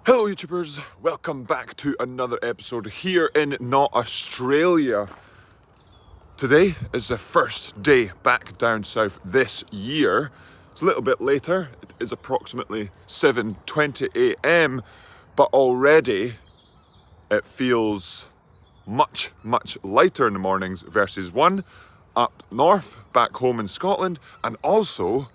Hello YouTubers, welcome back to another episode here in not Australia. Today is the first day back down south this year. It's a little bit later, it is approximately 7:20 AM, but already it feels much lighter in the mornings versus one up north, back home in Scotland, and also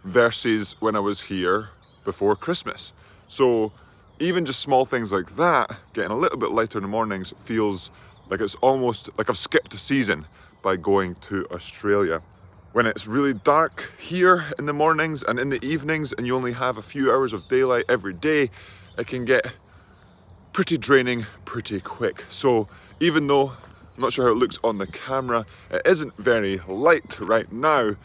versus when I was here before Christmas. So even just small things like that, getting a little bit lighter in the mornings, feels like it's almost like I've skipped a season by going to Australia. When it's really dark here in the mornings and in the evenings and you only have a few hours of daylight every day, it can get pretty draining pretty quick. So even though I'm not sure how it looks on the camera, it isn't very light right now,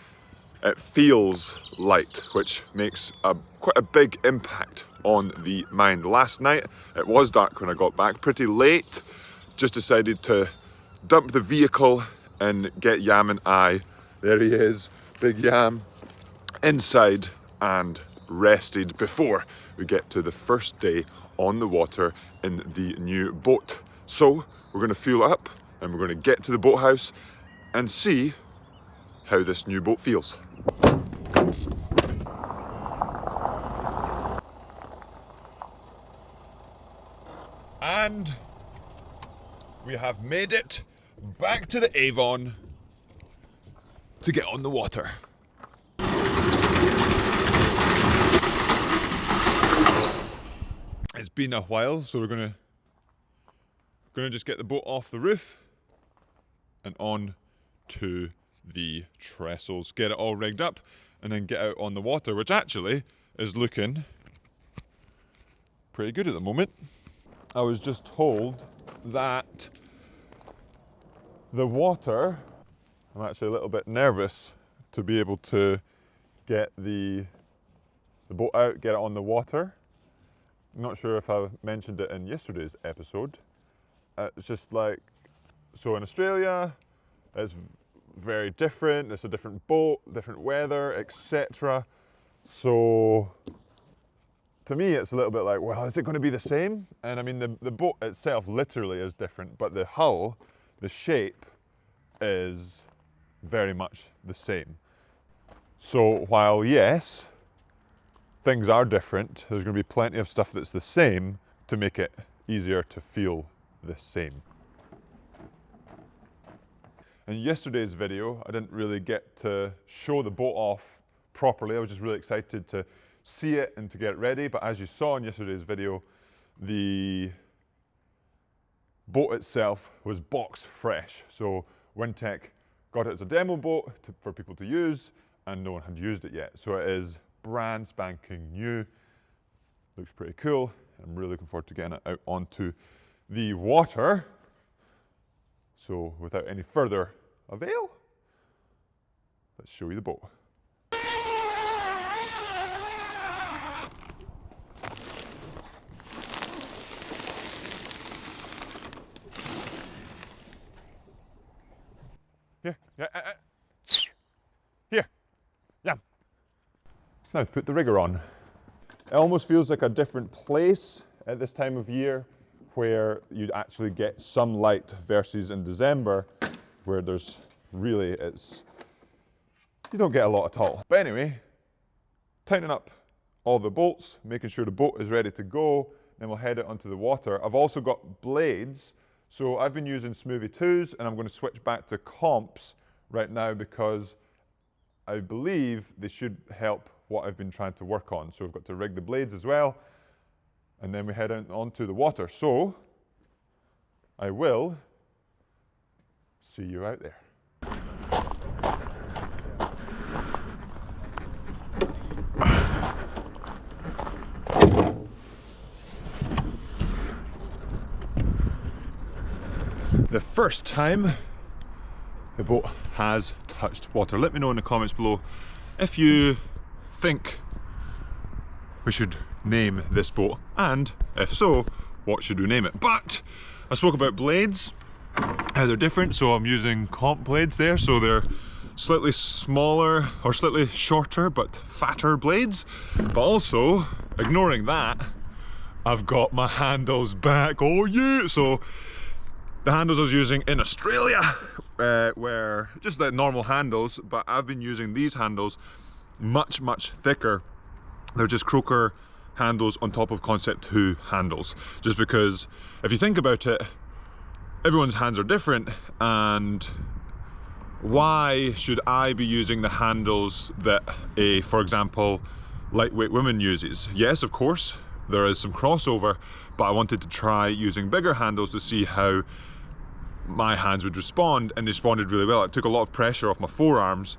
it feels light, which makes quite a big impact on the mind. Last night it was dark when I got back, pretty late. Just decided to dump the vehicle and get Yam and I, there he is, Big Yam, inside and rested before we get to the first day on the water in the new boat. So we're going to fuel up and we're going to get to the boathouse and see how this new boat feels. And we have made it back to the Avon to get on the water. It's been a while, so we're gonna just get the boat off the roof and on to the trestles, get it all rigged up, and then get out on the water, which actually is looking pretty good at the moment. I was just told that the water, I'm actually a little bit nervous to be able to get the boat out, get it on the water. I'm not sure if I mentioned it in yesterday's episode. It's just like, so in Australia, it's very different. It's a different boat, different weather, etc. So to me, it's a little bit like, well, is it going to be the same? And I mean, the boat itself literally is different, but the hull, the shape is very much the same. So while yes, things are different, there's going to be plenty of stuff that's the same to make it easier to feel the same. In yesterday's video, I didn't really get to show the boat off properly. I was just really excited to see it and to get it ready. But as you saw in yesterday's video, the boat itself was box fresh. So Wintech got it as a demo boat for people to use, and no one had used it yet. So it is brand spanking new. Looks pretty cool. I'm really looking forward to getting it out onto the water. So without any further avail, let's show you the boat. Here, yeah. Now put the rigger on. It almost feels like a different place at this time of year, where you'd actually get some light versus in December, where there's really, you don't get a lot at all. But anyway, tightening up all the bolts, making sure the boat is ready to go, then we'll head it onto the water. I've also got blades, so I've been using Smoothie 2s, and I'm going to switch back to comps right now because I believe they should help what I've been trying to work on. So we've got to rig the blades as well, and then we head out onto the water. So I will see you out there. The first time the boat has touched water. Let me know in the comments below if you think we should name this boat, and if so, what should we name it? But I spoke about blades, how they're different, so I'm using comp blades there, so they're slightly smaller or slightly shorter but fatter blades. But also, ignoring that, I've got my handles back. Oh yeah! So the handles I was using in Australia were just like normal handles, but I've been using these handles much thicker. They're just Croker handles on top of Concept 2 handles, just because if you think about it, everyone's hands are different, and why should I be using the handles that a, for example, lightweight woman uses? Yes, of course, there is some crossover, but I wanted to try using bigger handles to see how my hands would respond, and they responded really well. It took a lot of pressure off my forearms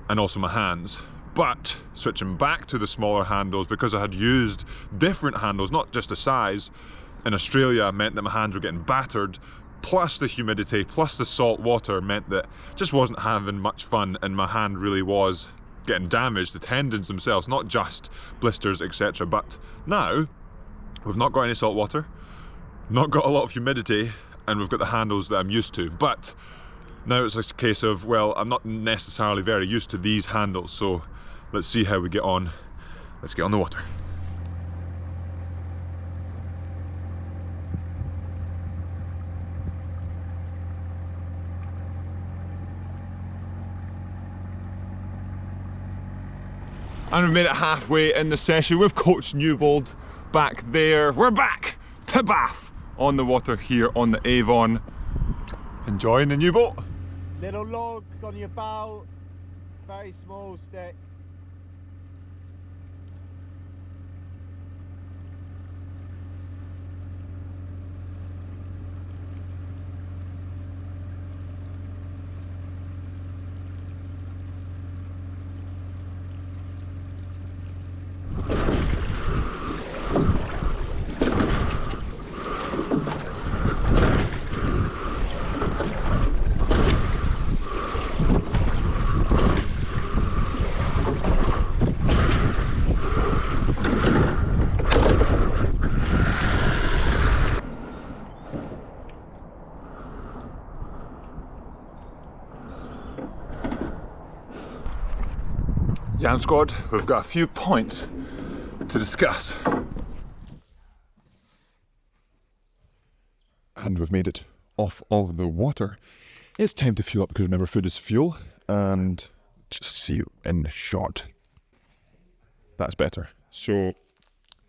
and also my hands. But switching back to the smaller handles, because I had used different handles, not just the size, in Australia meant that my hands were getting battered, plus the humidity, plus the salt water meant that just wasn't having much fun, and my hand really was getting damaged, the tendons themselves, not just blisters, etc. But now, we've not got any salt water, not got a lot of humidity, and we've got the handles that I'm used to. But now it's a case of, well, I'm not necessarily very used to these handles, so let's see how we get on. Let's get on the water. And we've made it halfway in the session. We've coached Newbold back there. We're back to Bath on the water here on the Avon. Enjoying the new boat. Little log on your bow, very small stick. Yam Squad, we've got a few points to discuss. And we've made it off of the water. It's time to fuel up, because remember, food is fuel, and just see you in the shot. That's better. So,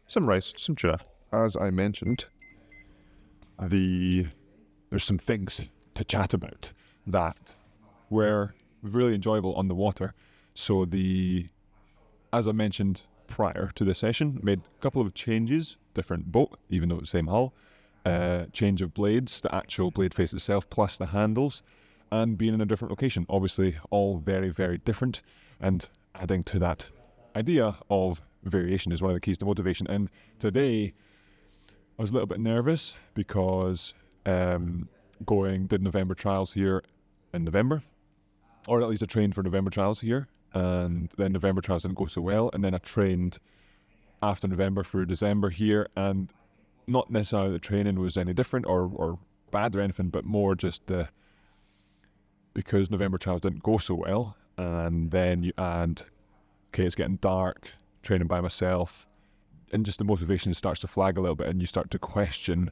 some rice, some tuna. As I mentioned, there's some things to chat about that were really enjoyable on the water. So as I mentioned prior to the session, made a couple of changes, different boat, even though it's the same hull, change of blades, the actual blade face itself, plus the handles, and being in a different location. Obviously, all very, very different, and adding to that idea of variation is one of the keys to motivation. And today, I was a little bit nervous because did November trials here in November, or at least I trained for November trials here. And then November trials didn't go so well, and then I trained after November through December here, and not necessarily the training was any different or bad or anything, but more just because November trials didn't go so well, and then you add, okay, it's getting dark, training by myself, and just the motivation starts to flag a little bit, and you start to question,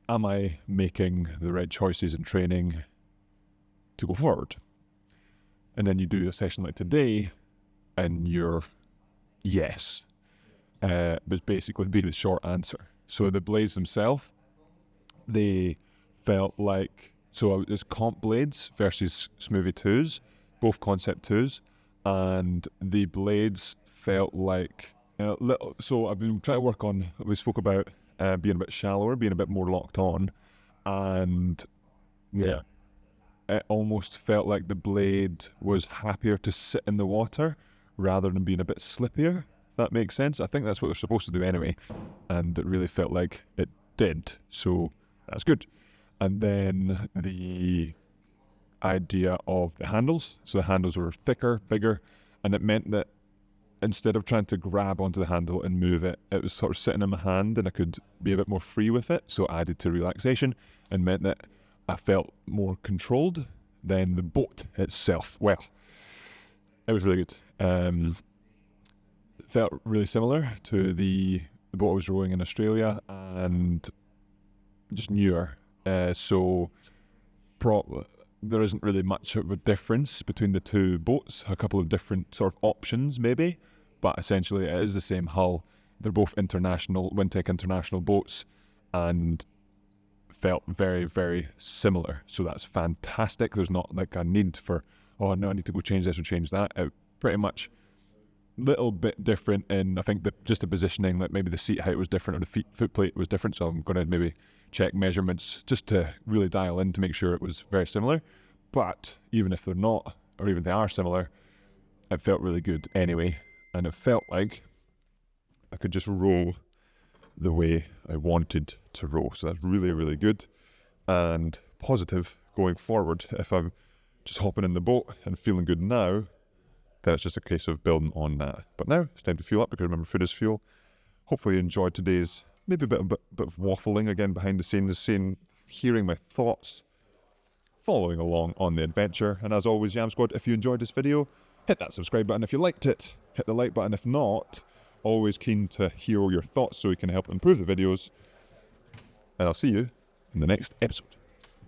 am I making the right choices in training to go forward? And then you do a session like today, and you're yes. But basically be the short answer. So the blades themselves, they felt like, so it's comp blades versus Smoothie 2s, both Concept 2s, and the blades felt like, so I've been trying to work on, we spoke about being a bit shallower, being a bit more locked on, and yeah. It almost felt like the blade was happier to sit in the water rather than being a bit slippier, if that makes sense. I think that's what they're supposed to do anyway, and it really felt like it did, so that's good. And then the idea of the handles, so the handles were thicker, bigger, and it meant that instead of trying to grab onto the handle and move it, it was sort of sitting in my hand and I could be a bit more free with it, so added to relaxation and meant that I felt more controlled than the boat itself. Well, it was really good. felt really similar to the boat I was rowing in Australia, and just newer. So there isn't really much of a difference between the two boats. A couple of different sort of options maybe, but essentially it is the same hull. They're both international, Wintec international boats, and felt very, very similar. So that's fantastic. There's not like a need for, oh no, I need to go change this or change that. It pretty much little bit different in, I think, just the positioning, like maybe the seat height was different or the foot plate was different. So I'm going to maybe check measurements just to really dial in to make sure it was very similar. But even if they're not, or even if they are similar, it felt really good anyway. And it felt like I could just row the way I wanted to row. So that's really, really good and positive going forward. If I'm just hopping in the boat and feeling good now, then it's just a case of building on that. But now it's time to fuel up, because remember, food is fuel. Hopefully you enjoyed today's maybe a bit of waffling again behind the scenes, hearing my thoughts, following along on the adventure. And as always, Yam Squad, if you enjoyed this video, hit that subscribe button. If you liked it, hit the like button. If not, always keen to hear all your thoughts so we can help improve the videos. And I'll see you in the next episode.